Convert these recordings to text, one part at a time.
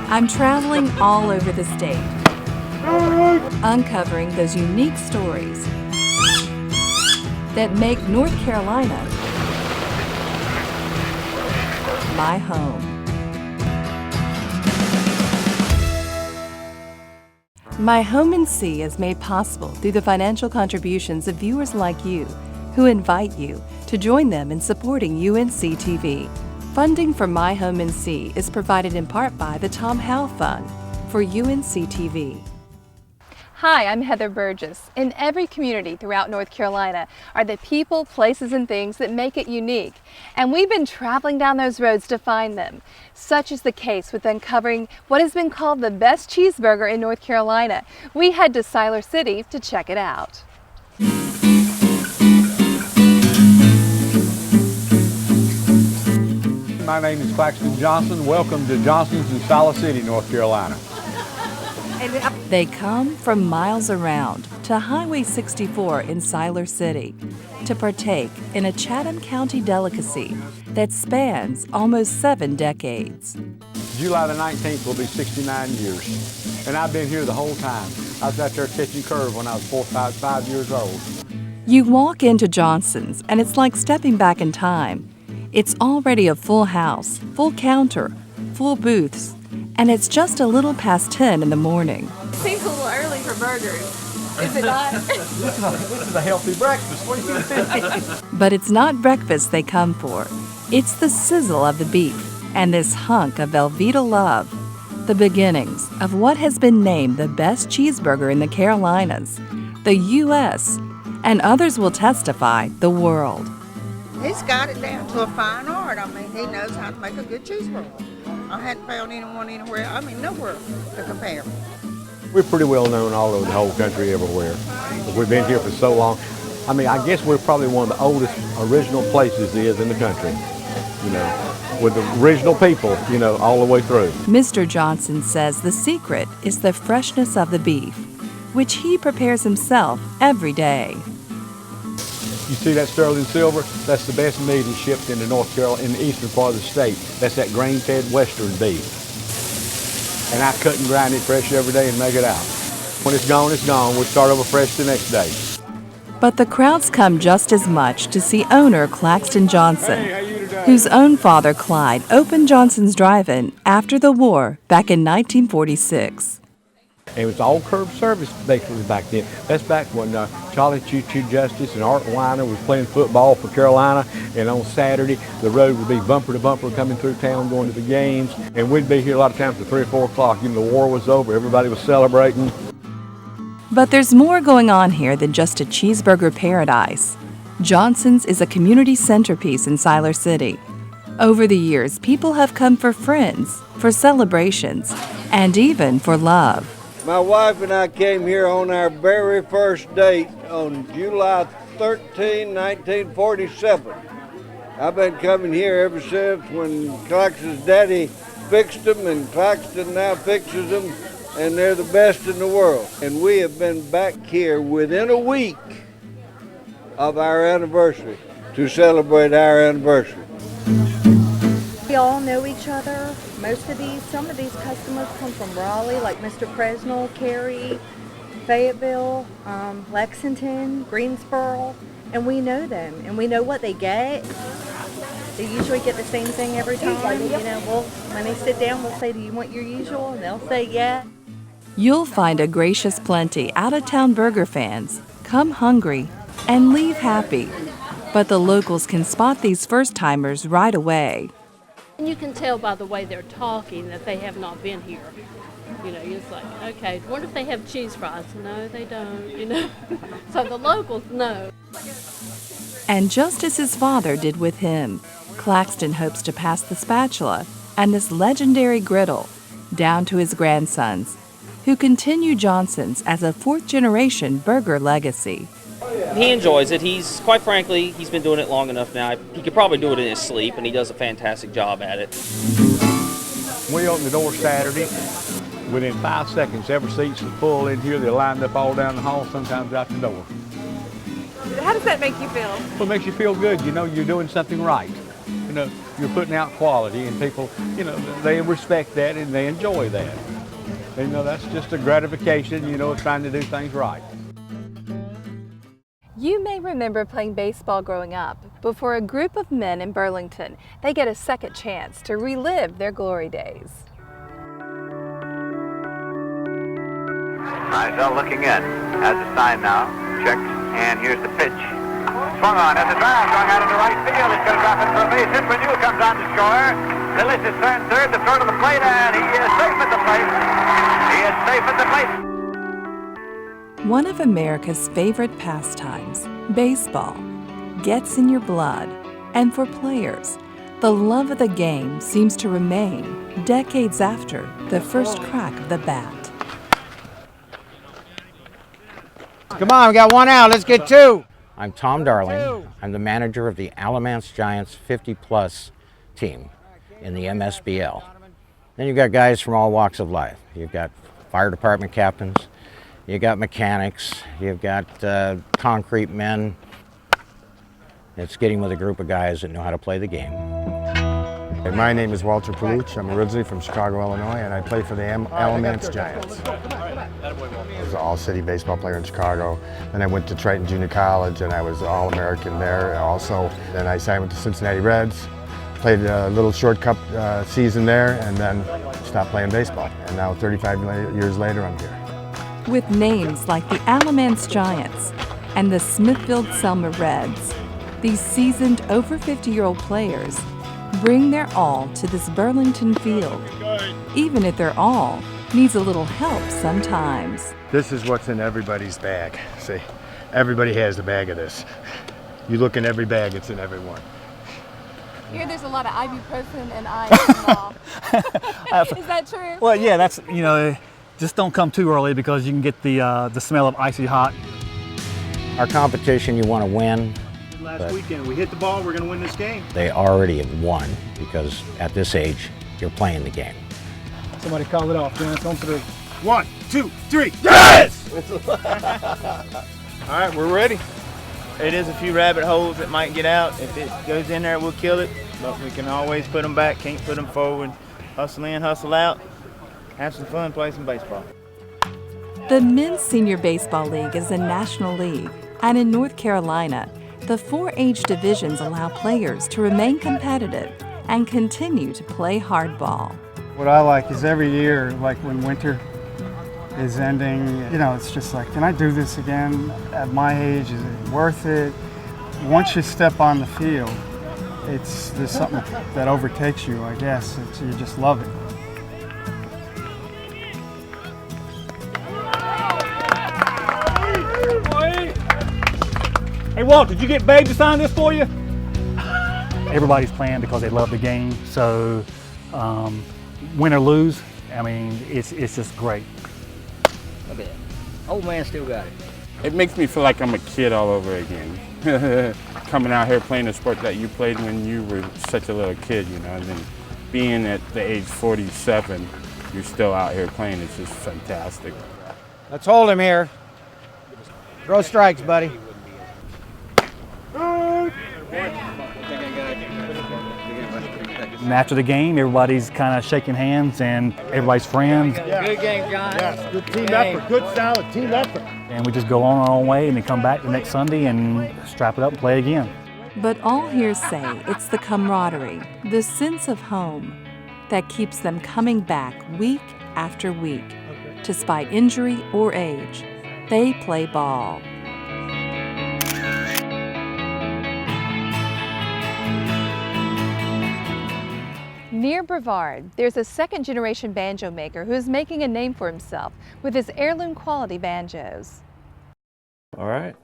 I'm traveling all over the state, uncovering those unique stories that make North Carolina my home. My Home and See is made possible through the financial contributions of viewers like you who invite you to join them in supporting UNC-TV. Funding for My Home and See is provided in part by the Tom Howe Fund for UNC-TV. Hi, I'm Heather Burgess. In every community throughout North Carolina are the people, places, and things that make it unique. And we've been traveling down those roads to find them. Such is the case with uncovering what has been called the best cheeseburger in North Carolina. We head to Siler City to check it out. My name is Claxton Johnson. Welcome to Johnson's in Siler City, North Carolina. They come from miles around to Highway 64 in Siler City to partake in a Chatham County delicacy that spans almost 7 decades. July the 19th will be 69 years, and I've been here the whole time. I was out there catching curve when I was 5 years old. You walk into Johnson's and it's like stepping back in time. It's already a full house, full counter, full booths, and it's just a little past 10 in the morning. Seems a little early for burgers, is it not? This is a healthy breakfast. What do you think? But it's not breakfast they come for. It's the sizzle of the beef and this hunk of Velveeta love, the beginnings of what has been named the best cheeseburger in the Carolinas, the U.S., and others will testify, the world. He's got it down to a fine art. I mean, he knows how to make a good cheeseburger. I hadn't found anyone anywhere, nowhere to compare. We're pretty well known all over the whole country, everywhere. We've been here for so long. I mean, I guess we're probably one of the oldest original places there is in the country, with the original people, all the way through. Mr. Johnson says the secret is the freshness of the beef, which he prepares himself every day. You see that sterling silver? That's the best meat is shipped into North Carolina, in the eastern part of the state. That's that grain-fed western beef. And I cut and grind it fresh every day and make it out. When it's gone, it's gone. We'll start over fresh the next day. But the crowds come just as much to see owner Claxton Johnson, whose own father, Clyde, opened Johnson's Drive-In after the war back in 1946. It was all curb service basically back then. That's back when Charlie Choo-Choo Justice and Art Weiner was playing football for Carolina, and on Saturday the road would be bumper to bumper coming through town going to the games, and we'd be here a lot of times at 3 or 4 o'clock. The war was over, everybody was celebrating. But there's more going on here than just a cheeseburger paradise. Johnson's is a community centerpiece in Siler City. Over the years, people have come for friends, for celebrations, and even for love. My wife and I came here on our very first date on July 13, 1947. I've been coming here ever since when Claxton's daddy fixed them, and Claxton now fixes them, and they're the best in the world. And we have been back here within a week of our anniversary to celebrate our anniversary. We all know each other. Some of these customers come from Raleigh, like Mr. Fresnel, Cary, Fayetteville, Lexington, Greensboro, and we know them, and we know what they get. They usually get the same thing every time. When they sit down, we'll say, "Do you want your usual?" And they'll say, "Yeah." You'll find a gracious plenty out-of-town burger fans come hungry and leave happy. But the locals can spot these first-timers right away. And you can tell by the way they're talking that they have not been here. It's like, okay, wonder if they have cheese fries. No, they don't, So the locals know. And just as his father did with him, Claxton hopes to pass the spatula and this legendary griddle down to his grandsons, who continue Johnson's as a 4th-generation burger legacy. He enjoys it. Quite frankly, he's been doing it long enough now. He could probably do it in his sleep, and he does a fantastic job at it. We opened the door Saturday. Within 5 seconds, every seat's full in here. They're lined up all down the hall, sometimes out the door. How does that make you feel? Well, it makes you feel good. You know, you're doing something right. You know, you're putting out quality, and people, you know, they respect that and they enjoy that. And, you know, that's just a gratification, you know, of trying to do things right. You may remember playing baseball growing up, but for a group of men in Burlington, they get a second chance to relive their glory days. Mizell looking in, has a sign now, checks, and here's the pitch. Swung on as a drive, swung out into right field. It's going to drop in for a base hit. Perdue comes on to score. Lillis is turned third, the throw to the plate, and he is safe at the plate. He is safe at the plate. One of America's favorite pastimes, baseball, gets in your blood. And for players, the love of the game seems to remain decades after the first crack of the bat. Come on, we got one out. Let's get two. I'm Tom Darling. I'm the manager of the Alamance Giants 50-plus team in the MSBL. Then you've got guys from all walks of life. You've got fire department captains, you've got mechanics, you've got concrete men. It's getting with a group of guys that know how to play the game. My name is Walter Paluch. I'm originally from Chicago, Illinois, and I play for the Alamance Giants. I was an all-city baseball player in Chicago. Then I went to Triton Junior College, and I was All-American there also. Then I signed with the Cincinnati Reds, played a little short cup season there, and then stopped playing baseball. And now 35 years later, I'm here. With names like the Alamance Giants and the Smithfield-Selma Reds, these seasoned over 50-year-old players bring their all to this Burlington field, even if their all needs a little help sometimes. This is what's in everybody's bag. See, everybody has a bag of this. You look in every bag, it's in every one. Here there's a lot of ibuprofen and ice. Is that true? Well, yeah, that's, you know, just don't come too early because you can get the smell of icy hot. Our competition, you want to win. Last weekend, we hit the ball, we're going to win this game. They already have won because at this age, you're playing the game. Somebody call it off, Dennis, on three. 1, 2, 3, yes! All right, we're ready. It is a few rabbit holes that might get out. If it goes in there, we'll kill it. But we can always put them back, can't put them forward. Hustle in, hustle out. Have some fun, play some baseball. The Men's Senior Baseball League is a national league, and in North Carolina, the 4 age divisions allow players to remain competitive and continue to play hardball. What I like is every year, like when winter is ending, you know, it's just like, can I do this again at my age? Is it worth it? Once you step on the field, there's something that overtakes you, I guess. You just love it. Hey, Walt, did you get Babe to sign this for you? Everybody's playing because they love the game, so win or lose, I mean, it's just great. Look at that. Old man still got it. It makes me feel like I'm a kid all over again. Coming out here playing a sport that you played when you were such a little kid, you know, and then being at the age 47, you're still out here playing. It's just fantastic. Let's hold him here. Throw strikes, buddy. And after the game, everybody's kind of shaking hands and everybody's friends. Yeah. Good game, John. Yes, good team effort, good solid team effort. And we just go on our own way and then come back the next Sunday and strap it up and play again. But all here say it's the camaraderie, the sense of home, that keeps them coming back week after week. Despite injury or age, they play ball. Near Brevard, there's a second-generation banjo maker who is making a name for himself with his heirloom quality banjos. All right,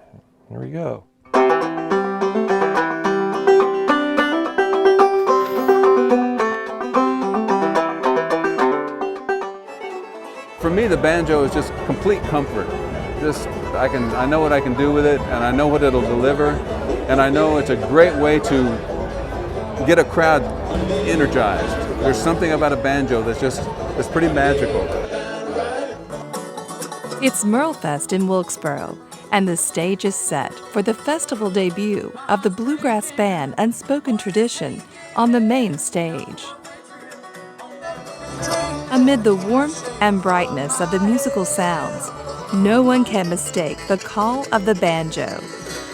here we go. For me, the banjo is just complete comfort. I know what I can do with it, and I know what it'll deliver, and I know it's a great way to get a crowd energized. There's something about a banjo that's pretty magical. It's Merlefest in Wilkesboro, and the stage is set for the festival debut of the bluegrass band Unspoken Tradition on the main stage. Amid the warmth and brightness of the musical sounds, no one can mistake the call of the banjo.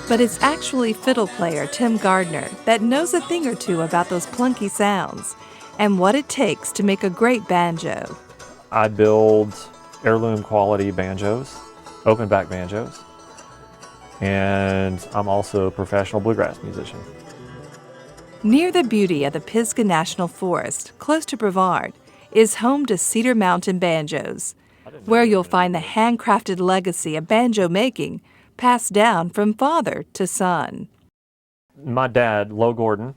But it's actually fiddle player Tim Gardner that knows a thing or two about those plunky sounds and what it takes to make a great banjo. I build heirloom quality banjos, open back banjos, and I'm also a professional bluegrass musician. Near the beauty of the Pisgah National Forest, close to Brevard, is home to Cedar Mountain Banjos, where you'll find the handcrafted legacy of banjo making passed down from father to son. My dad, Lo Gordon,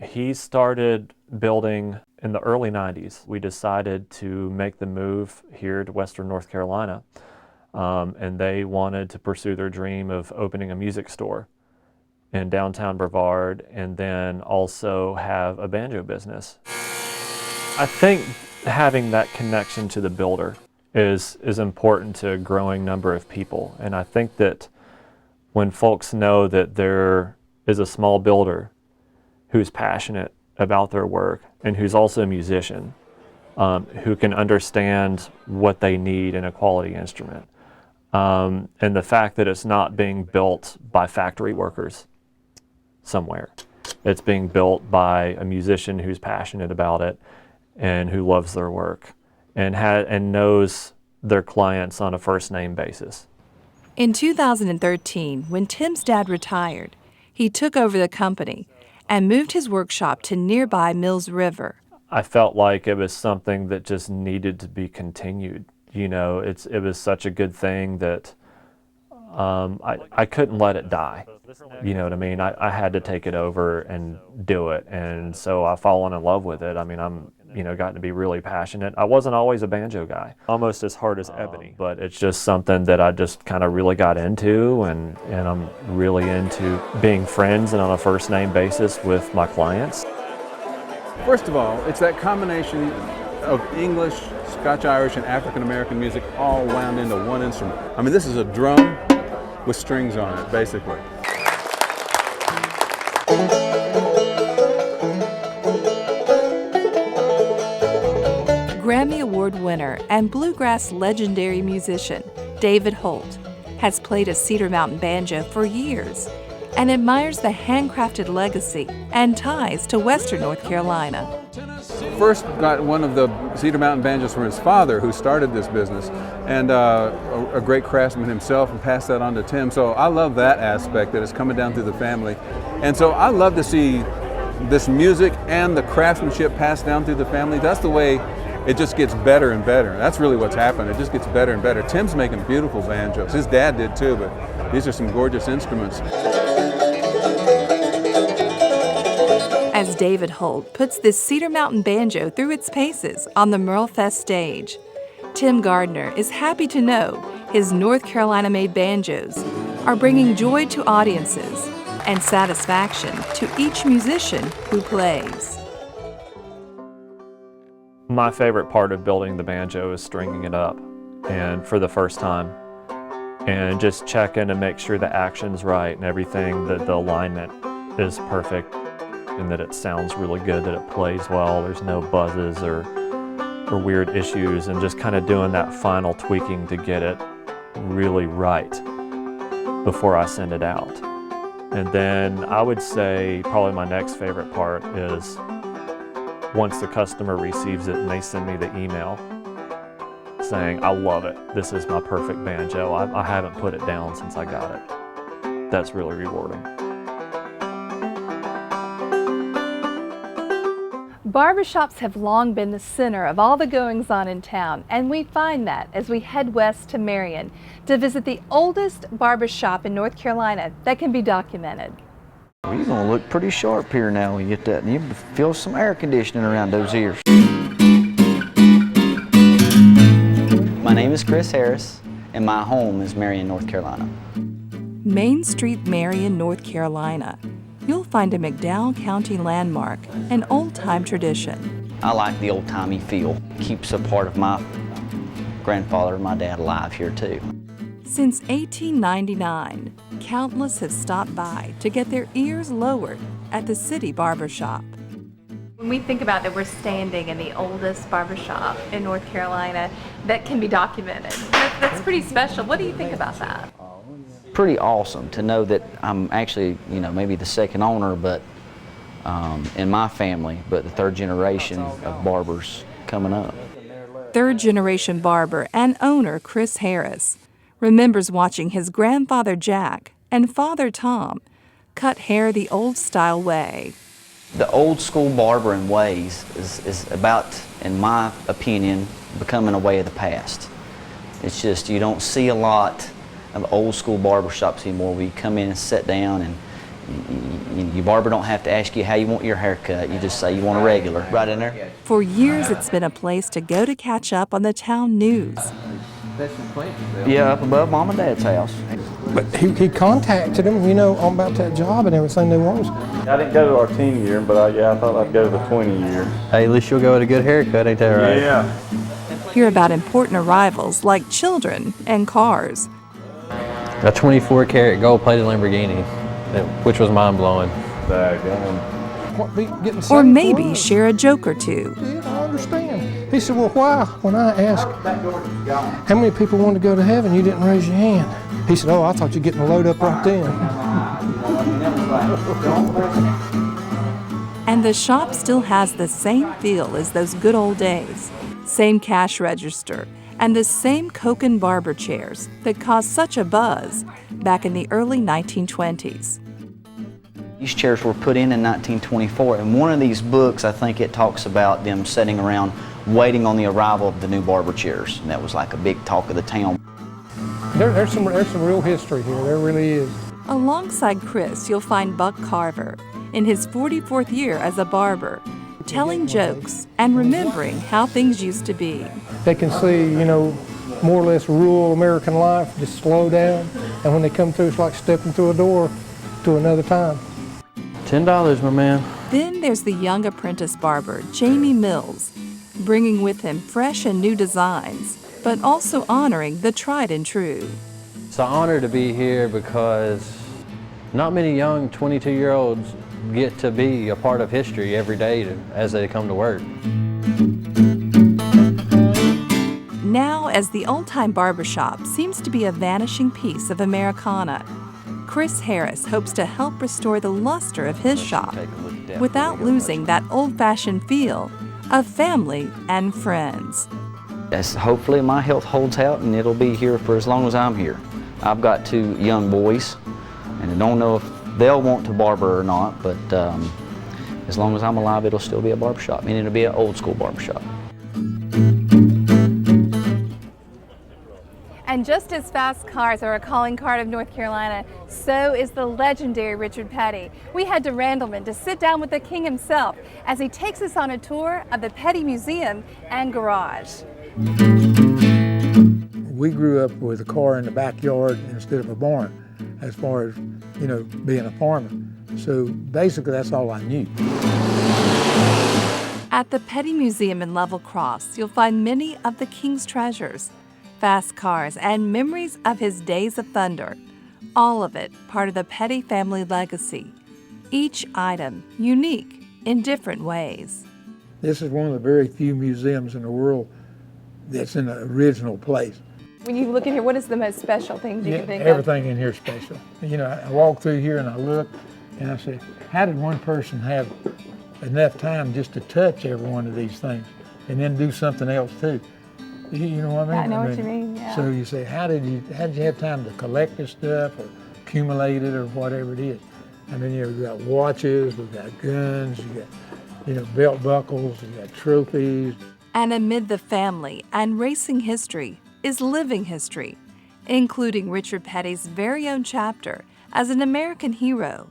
he started building in the early 90s. We decided to make the move here to Western North Carolina, and they wanted to pursue their dream of opening a music store in downtown Brevard and then also have a banjo business. I think having that connection to the builder is important to a growing number of people. And I think that when folks know that there is a small builder who's passionate about their work and who's also a musician, who can understand what they need in a quality instrument, and the fact that it's not being built by factory workers somewhere. It's being built by a musician who's passionate about it and who loves their work and knows their clients on a first-name basis. In 2013, when Tim's dad retired, he took over the company and moved his workshop to nearby Mills River. I felt like it was something that just needed to be continued. You know, it was such a good thing that I couldn't let it die. You know what I mean? I had to take it over and do it, and so I've fallen in love with it. I mean, I'm gotten to be really passionate. I wasn't always a banjo guy, almost as hard as ebony, but it's just something that I just kind of really got into, and I'm really into being friends and on a first name basis with my clients. First of all, it's that combination of English, Scotch-Irish, and African-American music all wound into one instrument. I mean, this is a drum with strings on it, basically. Grammy Award winner and bluegrass legendary musician David Holt has played a Cedar Mountain banjo for years and admires the handcrafted legacy and ties to Western North Carolina. First got one of the Cedar Mountain banjos from his father, who started this business, and a great craftsman himself, and passed that on to Tim. So I love that aspect, that it's coming down through the family. And so I love to see this music and the craftsmanship passed down through the family. That's the way it just gets better and better. That's really what's happened. It just gets better and better. Tim's making beautiful banjos. His dad did too, but these are some gorgeous instruments. As David Holt puts this Cedar Mountain banjo through its paces on the Merle Fest stage, Tim Gardner is happy to know his North Carolina-made banjos are bringing joy to audiences and satisfaction to each musician who plays. My favorite part of building the banjo is stringing it up, and for the first time, and just checking to make sure the action's right and everything, that the alignment is perfect and that it sounds really good, that it plays well, there's no buzzes or weird issues, and just kind of doing that final tweaking to get it really right before I send it out. And then I would say probably my next favorite part is once the customer receives it and they send me the email saying, I love it, this is my perfect banjo, I haven't put it down since I got it. That's really rewarding. Barbershops have long been the center of all the goings-on in town, and we find that as we head west to Marion to visit the oldest barbershop in North Carolina that can be documented. You're going to look pretty sharp here now when you get that, and you feel some air conditioning around those ears. My name is Chris Harris, and my home is Marion, North Carolina. Main Street, Marion, North Carolina. You'll find a McDowell County landmark, an old-time tradition. I like the old-timey feel. Keeps a part of my grandfather and my dad alive here too. Since 1899, countless have stopped by to get their ears lowered at the city barber shop. When we think about that, we're standing in the oldest barber shop in North Carolina that can be documented. That's pretty special. What do you think about that? Pretty awesome to know that I'm actually, maybe the second owner, but in my family, but the third generation of barbers coming up. Third-generation barber and owner Chris Harris remembers watching his grandfather Jack and father Tom cut hair the old-style way. The old school barbering ways is about, in my opinion, becoming a way of the past. It's just you don't see a lot of old school barbershops anymore where you come in and sit down and your barber don't have to ask you how you want your hair cut. You just say you want a regular. Right in there? For years, it's been a place to go to catch up on the town news. Yeah, up above Mom and Dad's house. But he contacted him, on about that job and everything they wanted. I didn't go to our 10 year, but I thought I'd go to the 20 year. Hey, at least you'll go with a good haircut, ain't that right? Yeah. Hear about important arrivals like children and cars. A 24-karat gold-plated Lamborghini, which was mind-blowing. Or maybe share a joke or two. I understand. He said, well, why, when I asked how many people wanted to go to heaven, you didn't raise your hand? He said, oh, I thought you'd get the load up right then. And the shop still has the same feel as those good old days. Same cash register and the same Coke and barber chairs that caused such a buzz back in the early 1920s. These chairs were put in 1924, and one of these books, I think it talks about them sitting around waiting on the arrival of the new barber chairs, and that was like a big talk of the town. There's some real history here, there really is. Alongside Chris, you'll find Buck Carver in his 44th year as a barber, telling jokes and remembering how things used to be. They can see, more or less rural American life, just slow down, and when they come through, it's like stepping through a door to another time. $10, my man. Then there's the young apprentice barber, Jamie Mills, bringing with him fresh and new designs, but also honoring the tried and true. It's an honor to be here because not many young 22-year-olds get to be a part of history every day as they come to work. Now, as the old-time barbershop seems to be a vanishing piece of Americana, Chris Harris hopes to help restore the luster of his shop without losing that old-fashioned feel of family and friends. Hopefully my health holds out and it'll be here for as long as I'm here. I've got 2 young boys, and I don't know if they'll want to barber or not, but as long as I'm alive, it'll still be a barbershop, and it'll be an old-school barbershop. And just as fast cars are a calling card of North Carolina, so is the legendary Richard Petty. We head to Randleman to sit down with the king himself as he takes us on a tour of the Petty Museum and Garage. We grew up with a car in the backyard instead of a barn, as far as, being a farmer. So basically that's all I knew. At the Petty Museum in Level Cross, you'll find many of the king's treasures, fast cars, and memories of his days of thunder. All of it part of the Petty family legacy. Each item unique in different ways. This is one of the very few museums in the world that's in the original place. When you look in here, what is the most special things you can think everything in here is special. I walk through here and I look and I say, how did one person have enough time just to touch every one of these things and then do something else too? You know what I mean? Yeah, I know what you mean, yeah. So you say, how did you have time to collect this stuff or accumulate it or whatever it is? I mean, you've got watches, we've got guns, you got, belt buckles, you got trophies. And amid the family and racing history is living history, including Richard Petty's very own chapter as an American hero,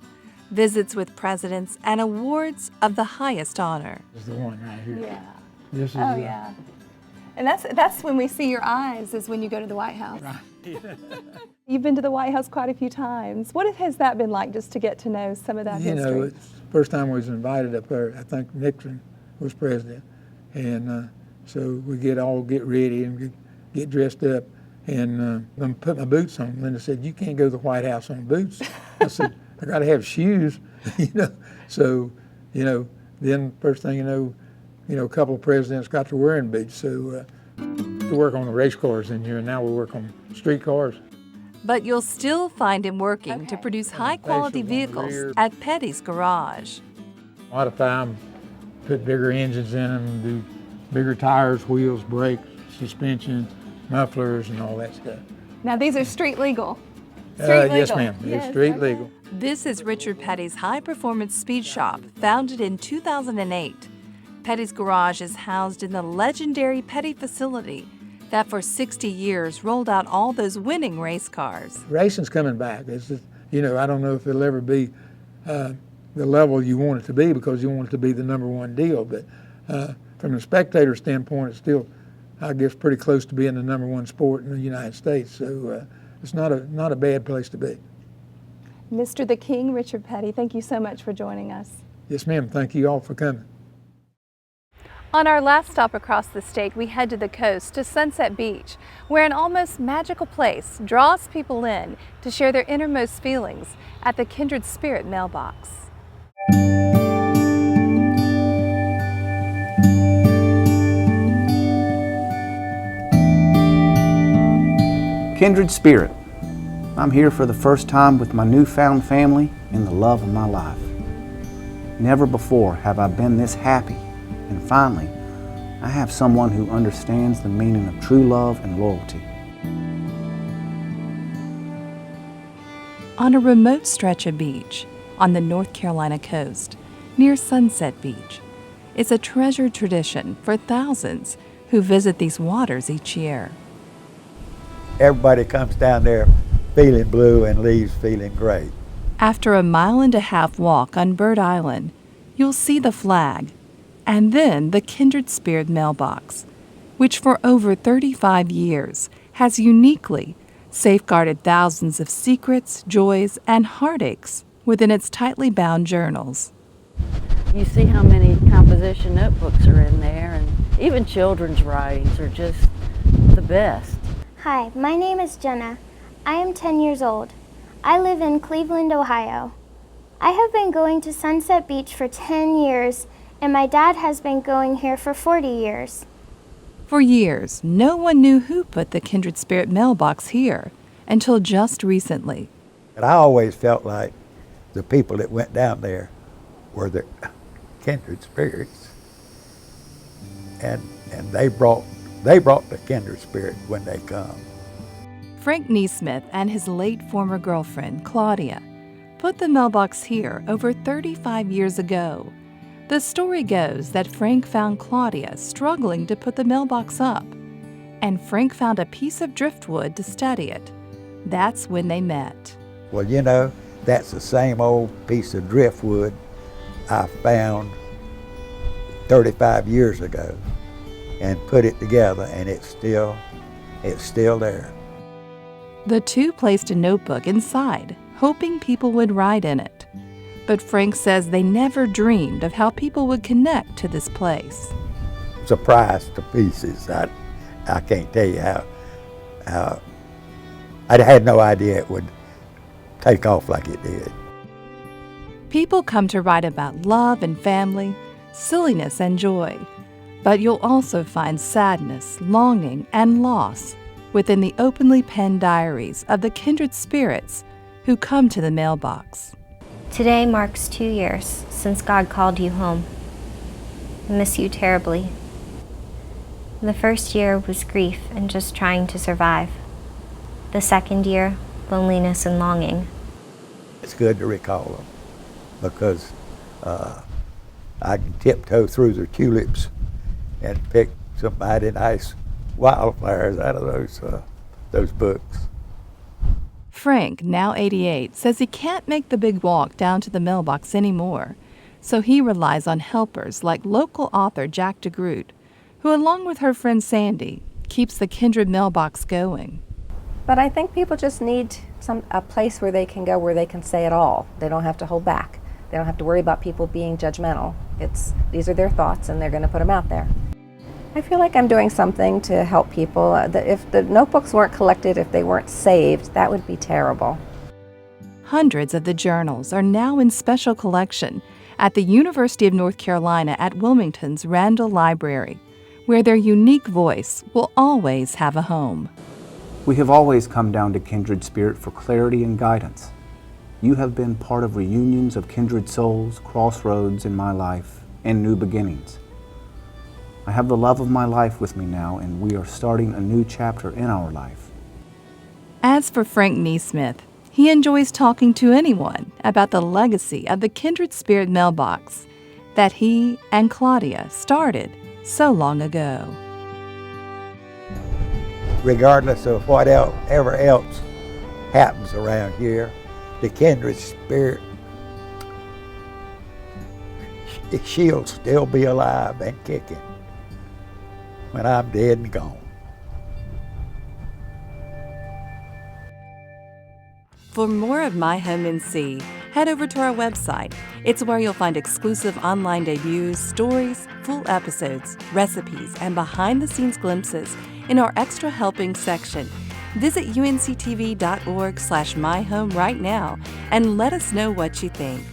visits with presidents, and awards of the highest honor. This is the one right here. Yeah. This is yeah. And that's when we see your eyes, is when you go to the White House. Right. You've been to the White House quite a few times. What has that been like, just to get to know some of that history? It's the first time we was invited up there. I think Nixon was president. And so we get ready and get dressed up. and I'm put my boots on. Linda said, "You can't go to the White House on boots." I said, "I got to have shoes," you know. So, you know, then first thing you know, a couple of presidents got to wearing boots. So we work on the race cars in here, and now we work on street cars. But you'll still find him working to produce high-quality vehicles at Petty's Garage. Modify them, put bigger engines in them, do bigger tires, wheels, brakes, suspension, mufflers, and all that stuff. Now these are street legal. Yes, ma'am. It's street legal. This is Richard Petty's high-performance speed shop, founded in 2008. Petty's Garage is housed in the legendary Petty facility that for 60 years rolled out all those winning race cars. Racing's coming back. It's just, you know, I don't know if it'll ever be the level you want it to be, because you want it to be the #1 deal. But from a spectator standpoint, it's still, I guess, pretty close to being the #1 sport in the United States. So it's not a bad place to be. Mr. the King, Richard Petty, thank you so much for joining us. Yes, ma'am. Thank you all for coming. On our last stop across the state, we head to the coast to Sunset Beach, where an almost magical place draws people in to share their innermost feelings at the Kindred Spirit Mailbox. Kindred Spirit. I'm here for the first time with my newfound family and the love of my life. Never before have I been this happy, and finally, I have someone who understands the meaning of true love and loyalty. On a remote stretch of beach on the North Carolina coast, near Sunset Beach, it's a treasured tradition for thousands who visit these waters each year. Everybody comes down there feeling blue and leaves feeling great. After a 1.5-mile walk on Bird Island, you'll see the flag, and then the Kindred Spirit Mailbox, which for over 35 years has uniquely safeguarded thousands of secrets, joys, and heartaches within its tightly bound journals. You see how many composition notebooks are in there, and even children's writings are just the best. Hi, my name is Jenna. I am 10 years old. I live in Cleveland, Ohio. I have been going to Sunset Beach for 10 years, and my dad has been going here for 40 years. For years, no one knew who put the Kindred Spirit Mailbox here until just recently. But I always felt like the people that went down there were the kindred spirits, and they brought the kindred spirit when they come. Frank Neesmith and his late former girlfriend, Claudia, put the mailbox here over 35 years ago. The story goes that Frank found Claudia struggling to put the mailbox up, and Frank found a piece of driftwood to study it. That's when they met. Well, you know, that's the same old piece of driftwood I found 35 years ago and put it together, and it's still there. The two placed a notebook inside, hoping people would write in it. But Frank says they never dreamed of how people would connect to this place. Surprised to pieces. I can't tell you how I had no idea it would take off like it did. People come to write about love and family, silliness and joy, but you'll also find sadness, longing, and loss within the openly penned diaries of the kindred spirits who come to the mailbox. Today marks 2 years since God called you home. I miss you terribly. The first year was grief and just trying to survive. The second year, loneliness and longing. It's good to recall them because I can tiptoe through the tulips and pick some mighty nice wildflowers out of those books. Frank, now 88, says he can't make the big walk down to the mailbox anymore, so he relies on helpers like local author Jack DeGroot, who, along with her friend Sandy, keeps the Kindred Mailbox going. But I think people just need a place where they can go where they can say it all. They don't have to hold back. They don't have to worry about people being judgmental. These are their thoughts and they're going to put them out there. I feel like I'm doing something to help people. If the notebooks weren't collected, if they weren't saved, that would be terrible. Hundreds of the journals are now in special collection at the University of North Carolina at Wilmington's Randall Library, where their unique voice will always have a home. We have always come down to Kindred Spirit for clarity and guidance. You have been part of reunions of kindred souls, crossroads in my life, and new beginnings. I have the love of my life with me now, and we are starting a new chapter in our life. As for Frank Neesmith, he enjoys talking to anyone about the legacy of the Kindred Spirit mailbox that he and Claudia started so long ago. Regardless of whatever else happens around here, the Kindred Spirit, she'll still be alive and kicking when I'm dead and gone. For more of My Home NC, head over to our website. It's where you'll find exclusive online debuts, stories, full episodes, recipes, and behind-the-scenes glimpses in our Extra Helping section. Visit unctv.org/myhome right now and let us know what you think.